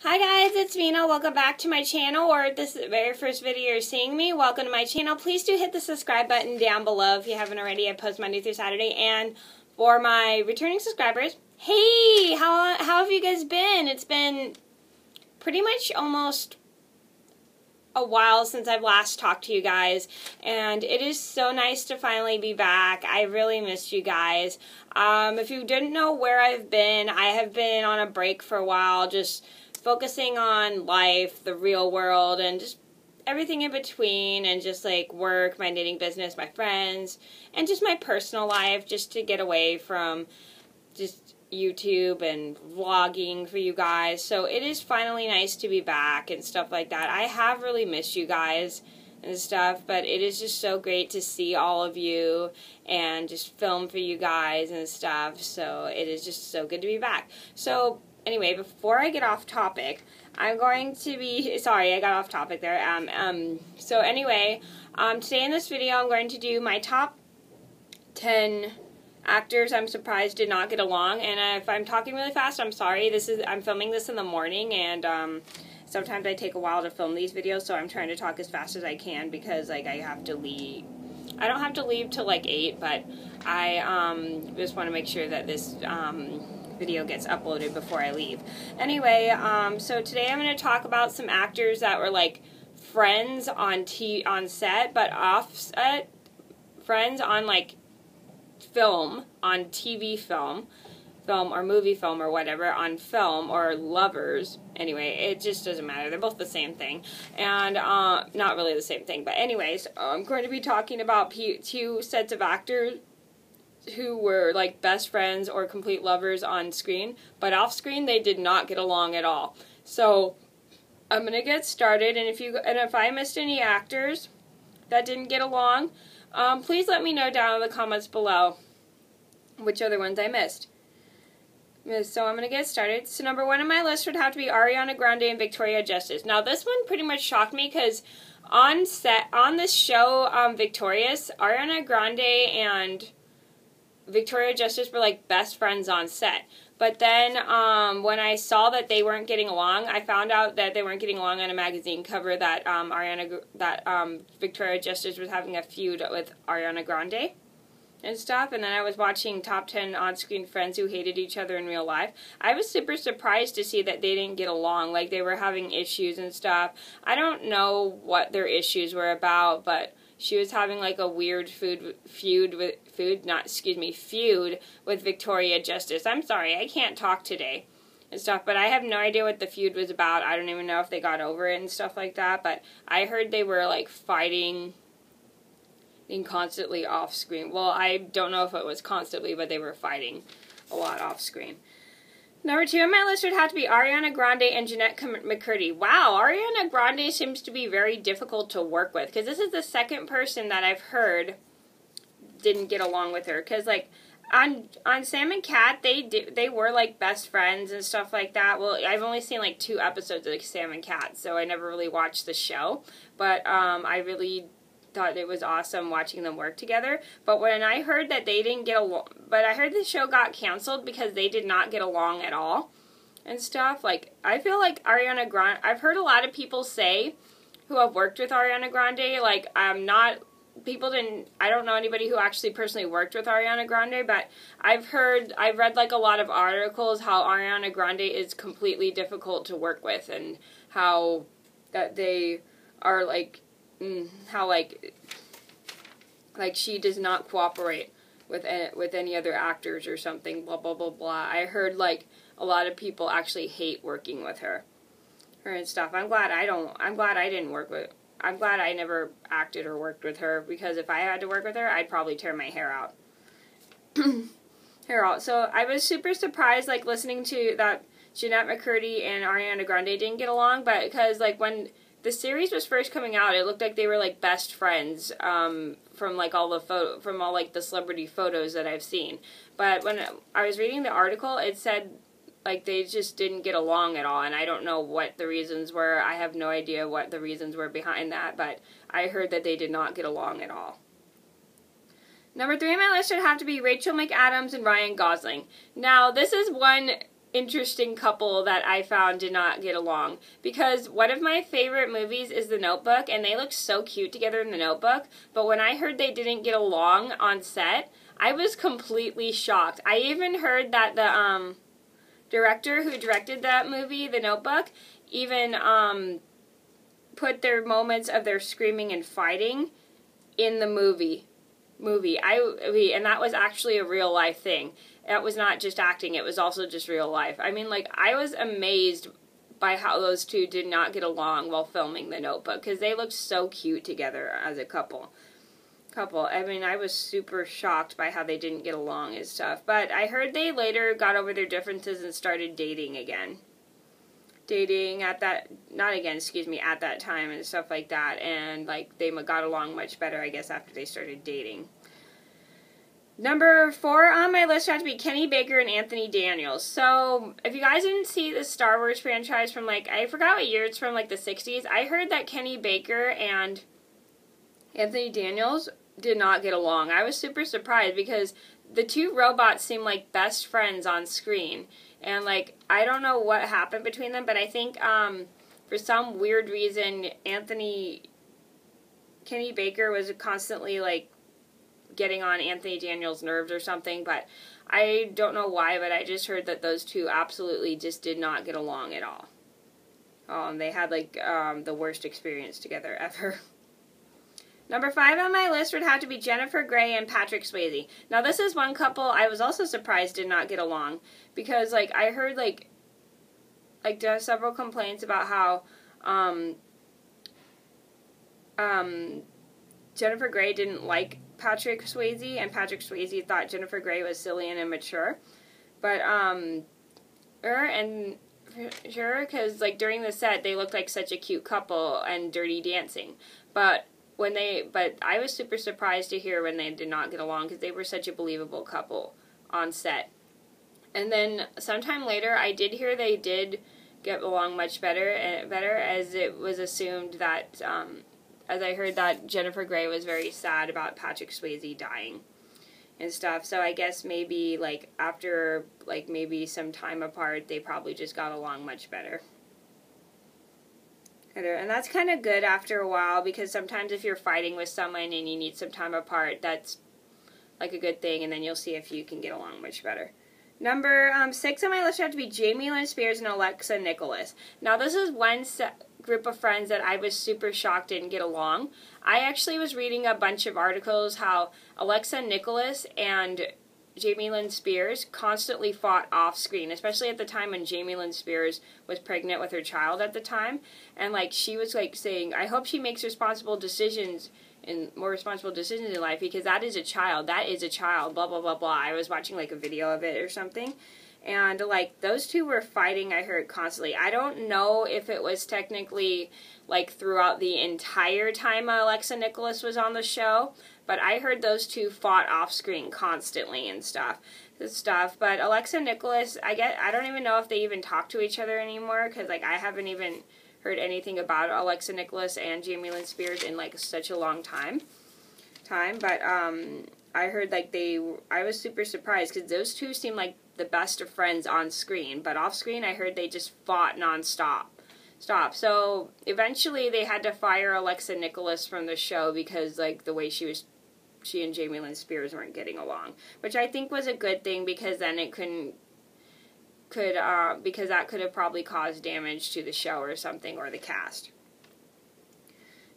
Hi guys, it's Mena. Welcome back to my channel, or if this is the very first video you're seeing me, welcome to my channel. Please do hit the subscribe button down below if you haven't already. I post Monday through Saturday. And for my returning subscribers, hey, how have you guys been? It's been pretty much almost a while since I've last talked to you guys, and it is so nice to finally be back. I really missed you guys. If you didn't know where I've been, I have been on a break for a while, just focusing on life, the real world, and just everything in between, and just like work, my knitting business, my friends, and just my personal life, just to get away from just YouTube and vlogging for you guys. So it is finally nice to be back and stuff like that. I have really missed you guys and stuff, but it is just so great to see all of you and just film for you guys and stuff. So it is just so good to be back. So anyway, before I get off topic, I'm going to be, sorry, I got off topic there. So anyway, today in this video, I'm going to do my top 10 actors I'm surprised did not get along. And if I'm talking really fast, I'm sorry. I'm filming this in the morning, and sometimes I take a while to film these videos, so I'm trying to talk as fast as I can because like I have to leave. I don't have to leave till like 8, but I just want to make sure that this video gets uploaded before I leave. Anyway, so today I'm going to talk about some actors that were like friends on set, but off set, friends on like film, on TV film or movie film or whatever, on film, or lovers. Anyway, it just doesn't matter. They're both the same thing, and not really the same thing, but anyways, I'm going to be talking about two sets of actors who were like best friends or complete lovers on screen, but off screen they did not get along at all. So I'm gonna get started, and if I missed any actors that didn't get along, please let me know down in the comments below which other ones I missed. So I'm gonna get started. So number 1 on my list would have to be Ariana Grande and Victoria Justice. Now this one pretty much shocked me because on this show, Victorious, Ariana Grande and Victoria Justice were like best friends on set. But then when I saw that they weren't getting along, I found out that they weren't getting along on a magazine cover that Victoria Justice was having a feud with Ariana Grande and stuff. And then I was watching Top 10 on-screen friends who hated each other in real life. I was super surprised to see that they didn't get along, like they were having issues and stuff. I don't know what their issues were about, but she was having like a weird feud with Victoria Justice. I'm sorry, I can't talk today and stuff, but I have no idea what the feud was about. I don't even know if they got over it and stuff like that, but I heard they were like fighting and constantly off screen. Well, I don't know if it was constantly, but they were fighting a lot off screen. Number 2 on my list would have to be Ariana Grande and Jennette McCurdy. Wow, Ariana Grande seems to be very difficult to work with, because this is the second person that I've heard didn't get along with her. Because like on Sam and Cat, they were like best friends and stuff like that. Well, I've only seen like 2 episodes of like Sam and Cat, so I never really watched the show. But I really thought it was awesome watching them work together. But when I heard that they didn't get along, but I heard the show got canceled because they did not get along at all and stuff. Like, I feel like Ariana Grande, I've heard a lot of people say who have worked with Ariana Grande, like, I don't know anybody who actually personally worked with Ariana Grande, but I've read like a lot of articles how Ariana Grande is completely difficult to work with, and how that they are like, how like she does not cooperate with any other actors or something, blah blah blah blah. I heard like a lot of people actually hate working with her and stuff. I'm glad I never acted or worked with her, because if I had to work with her, I'd probably tear my hair out. So I was super surprised, like, listening to that Jennette McCurdy and Ariana Grande didn't get along, but because like when the series was first coming out, it looked like they were like best friends from like all the celebrity photos that I've seen. But when I was reading the article, it said like they just didn't get along at all, and I don't know what the reasons were. I have no idea what the reasons were behind that, but I heard that they did not get along at all. Number 3 on my list would have to be Rachel McAdams and Ryan Gosling. Now, this is one interesting couple that I found did not get along. Because one of my favorite movies is The Notebook, and they look so cute together in The Notebook, but when I heard they didn't get along on set, I was completely shocked. I even heard that the director who directed that movie, The Notebook, even put their moments of their screaming and fighting in the movie. And that was actually a real life thing. That was not just acting, it was also just real life. I mean, like, I was amazed by how those two did not get along while filming The Notebook, because they looked so cute together as a couple. I mean, I was super shocked by how they didn't get along and stuff. But I heard they later got over their differences and started dating again. At that time and stuff like that. And, like, they got along much better, I guess, after they started dating. Number 4 on my list had to be Kenny Baker and Anthony Daniels. So, if you guys didn't see the Star Wars franchise from, like, I forgot what year it's from, like, the 60s. I heard that Kenny Baker and Anthony Daniels did not get along. I was super surprised because the two robots seem like best friends on screen. And, like, I don't know what happened between them, but I think, for some weird reason, Kenny Baker was constantly, like, getting on Anthony Daniels' nerves or something, but I don't know why, but I just heard that those two absolutely just did not get along at all. They had, like, the worst experience together ever. Number 5 on my list would have to be Jennifer Grey and Patrick Swayze. Now, this is one couple I was also surprised did not get along, because, like, I heard, like there are several complaints about how, Jennifer Grey didn't like Patrick Swayze, and Patrick Swayze thought Jennifer Grey was silly and immature. But, sure, because, like, during the set, they looked like such a cute couple and Dirty Dancing. But I was super surprised to hear when they did not get along, because they were such a believable couple on set. And then sometime later, I did hear they did get along much better, as it was assumed that, as I heard that Jennifer Grey was very sad about Patrick Swayze dying and stuff. So I guess maybe, like, after, like, maybe some time apart, they probably just got along much better. And that's kind of good after a while, because sometimes if you're fighting with someone and you need some time apart, that's, like, a good thing, and then you'll see if you can get along much better. Number 6 on my list had to be Jamie Lynn Spears and Alexa Nicholas. Now, this is one group of friends that I was super shocked didn't get along. I actually was reading a bunch of articles how Alexa Nicholas and Jamie Lynn Spears constantly fought off screen, especially at the time when Jamie Lynn Spears was pregnant with her child at the time. And, like, she was, like, saying, I hope she makes more responsible decisions in life, because that is a child, blah, blah, blah, blah. I was watching, like, a video of it or something. And, like, those two were fighting, I heard, constantly. I don't know if it was technically, like, throughout the entire time Alexa Nicholas was on the show, but I heard those two fought off-screen constantly and stuff. But Alexa Nicholas, I don't even know if they even talk to each other anymore, because, like, I haven't even heard anything about Alexa Nicholas and Jamie Lynn Spears in, like, such a long time. But, I heard, like, I was super surprised, because those two seem like the best of friends on screen, but off screen I heard they just fought nonstop. So eventually they had to fire Alexa Nicholas from the show, because, like, the way she and Jamie Lynn Spears weren't getting along, which I think was a good thing, because then it because that could have probably caused damage to the show or something, or the cast.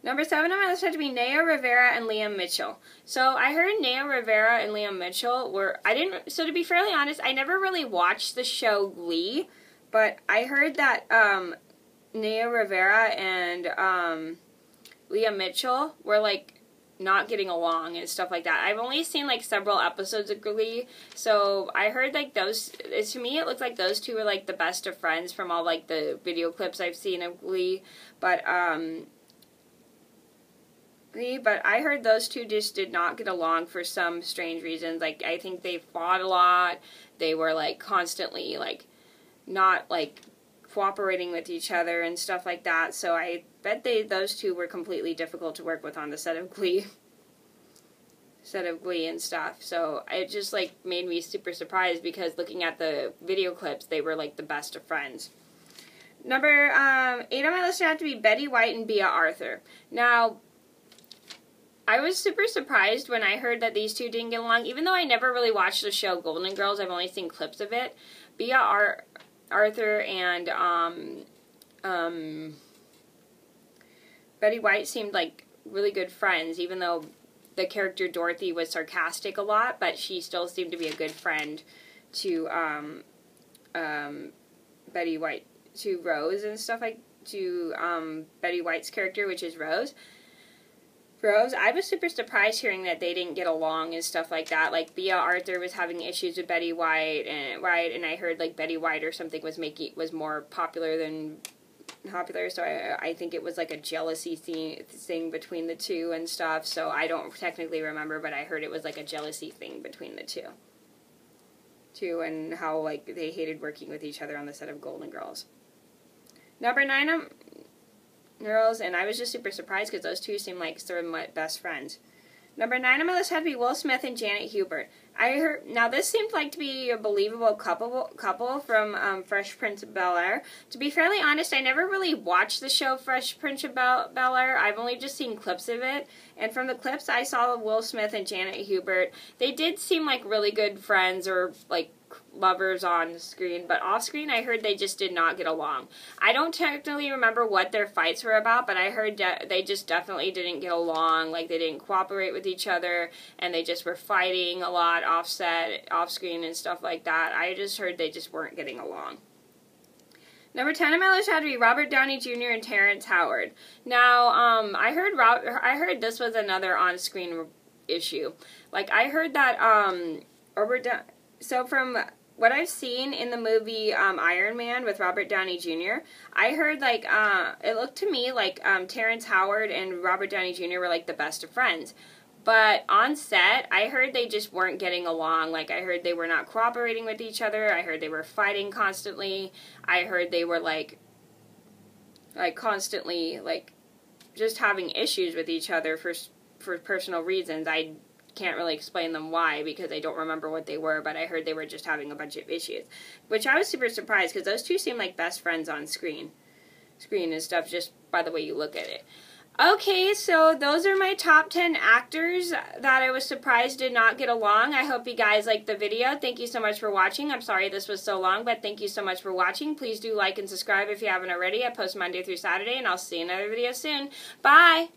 Number 7 on my list had to be Naya Rivera and Liam Mitchell. So I heard Naya Rivera and Liam Mitchell so to be fairly honest, I never really watched the show Glee, but I heard that Naya Rivera and Liam Mitchell were, like, not getting along and stuff like that. I've only seen, like, several episodes of Glee, so I heard, like, to me it looked like those two were, like, the best of friends from all, like, the video clips I've seen of Glee, but I heard those two just did not get along for some strange reasons. Like, I think they fought a lot. They were, like, constantly, like, not, like, cooperating with each other and stuff like that. So I bet those two were completely difficult to work with on the set of Glee. set of Glee and stuff. So it just like made me super surprised because looking at the video clips, they were like the best of friends. Number 8 on my list would have to be Betty White and Bea Arthur. Now, I was super surprised when I heard that these two didn't get along, even though I never really watched the show Golden Girls. I've only seen clips of it. Bea Arthur and Betty White seemed like really good friends, even though the character Dorothy was sarcastic a lot, but she still seemed to be a good friend to Betty White, to Rose and stuff like, to Betty White's character, which is Rose. I was super surprised hearing that they didn't get along and stuff like that. Like, Bea Arthur was having issues with Betty White, and I heard, like, Betty White or something was more popular than popular, so I think it was, like, a jealousy thing between the two and stuff, so I don't technically remember, but I heard it was, like, a jealousy thing between the two, and how, like, they hated working with each other on the set of Golden Girls. Number 9, Girls, and I was just super surprised because those two seem like sort of my best friends. Number 9 on my list had to be Will Smith and Jennette Hubert. Now this seemed like to be a believable couple from Fresh Prince of Bel-Air. To be fairly honest, I never really watched the show Fresh Prince of Bel-Air. I've only just seen clips of it, and from the clips I saw Will Smith and Jennette Hubert, they did seem like really good friends or like lovers on screen, but off screen I heard they just did not get along. I don't technically remember what their fights were about, but I heard they just definitely didn't get along, like they didn't cooperate with each other, and they just were fighting a lot off screen and stuff like that. I just heard they just weren't getting along. Number 10 on my list had to be Robert Downey Jr. and Terrence Howard. Now, I heard this was another on-screen issue. Like, I heard that so from what I've seen in the movie Iron Man with Robert Downey Jr., I heard, like, it looked to me like Terrence Howard and Robert Downey Jr. were, like, the best of friends. But on set, I heard they just weren't getting along. Like, I heard they were not cooperating with each other. I heard they were fighting constantly. I heard they were, like constantly, like, just having issues with each other for personal reasons. I can't really explain them why because I don't remember what they were, but I heard they were just having a bunch of issues, which I was super surprised because those two seem like best friends on screen and stuff just by the way you look at it. Okay, so those are my top 10 actors that I was surprised did not get along. I hope you guys liked the video. Thank you so much for watching. I'm sorry this was so long, but thank you so much for watching. Please do like and subscribe if you haven't already. I post Monday through Saturday, and I'll see you in another video soon. Bye!